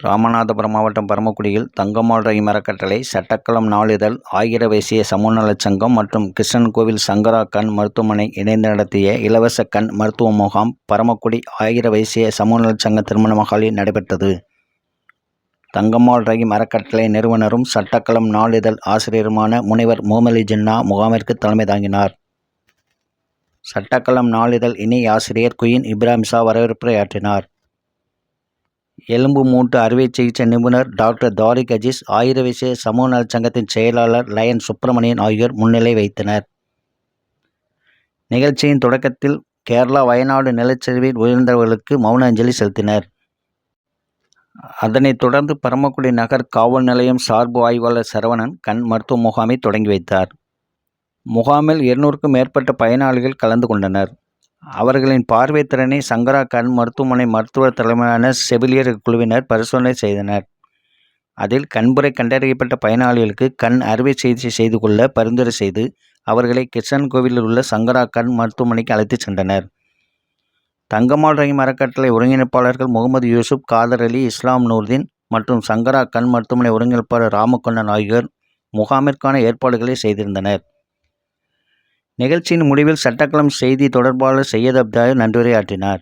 ராமநாதபுரம் மாவட்டம் பரமக்குடியில் தங்கம்மாள் ரஹீம் அறக்கட்டளை, சட்டக்களம் நாளிதழ், ஆயிர வைசிய சமூக நலச் சங்கம் மற்றும் கிருஷ்ணன் கோவில் சங்கரா கண் மருத்துவமனை இணைந்து நடத்திய இலவச கண் மருத்துவ முகாம் பரமக்குடி ஆயிர வைசிய சமூக நலச் சங்க திருமண மகாலில் நடைபெற்றது. தங்கம்மாள் ரஹீம் அறக்கட்டளை நிறுவனரும் சட்டக்களம் நாளிதழ் ஆசிரியருமான முனைவர் முகமது ஜின்னா முகாமிற்கு தலைமை தாங்கினார். சட்டக்களம் நாளிதழ் இணை ஆசிரியர் குயின் இப்ராஹிம் ஷா வரவேற்புரையாற்றினார். எலும்பு மூட்டு அறுவை சிகிச்சை நிபுணர் டாக்டர் தாரிக் அஜீஸ், ஆயிர வைசிய சமூக நலச் சங்கத்தின் செயலாளர் லயன் சுப்பிரமணியன் ஆகியோர் முன்னிலை வைத்தனர். நிகழ்ச்சியின் தொடக்கத்தில் கேரளா வயநாடு நிலச்சரிவில் உயிரிழந்தவர்களுக்கு மௌன அஞ்சலி செலுத்தினர். அதனைத் தொடர்ந்து பரமக்குடி நகர் காவல் நிலையம் சார்பு ஆய்வாளர் சரவணன் கண் மருத்துவ முகாமை தொடங்கி வைத்தார். முகாமில் 200க்கும் மேற்பட்ட பயனாளிகள் கலந்து கொண்டனர். அவர்களின் பார்வை திறனை சங்கரா கண் மருத்துவமனை மருத்துவர் தலைமையிலான செவிலியர் குழுவினர் பரிசோதனை செய்தனர். அதில் கண்புரை கண்டறியப்பட்ட பயனாளிகளுக்கு கண் அறுவை சிகிச்சை செய்து கொள்ள பரிந்துரை செய்து அவர்களை கிருஷ்ணன் கோவிலில் உள்ள சங்கரா கண் மருத்துவமனைக்கு அழைத்துச் சென்றனர். தங்கம்மாள் ரஹீம் அறக்கட்டளை ஒருங்கிணைப்பாளர்கள் முகமது யூசுப், காதர் அலி, இஸ்லாம் நூர்தீன் மற்றும் சங்கரா கண் மருத்துவமனை ஒருங்கிணைப்பாளர் ராமக்கண்ணன் ஆகியோர் முகாமிற்கான ஏற்பாடுகளை செய்திருந்தனர். நிகழ்ச்சியின் முடிவில் சட்டக்களம் செய்தி தொடர்பாளர் சையத் அப்தாயர் நன்றியுரையாற்றினார்.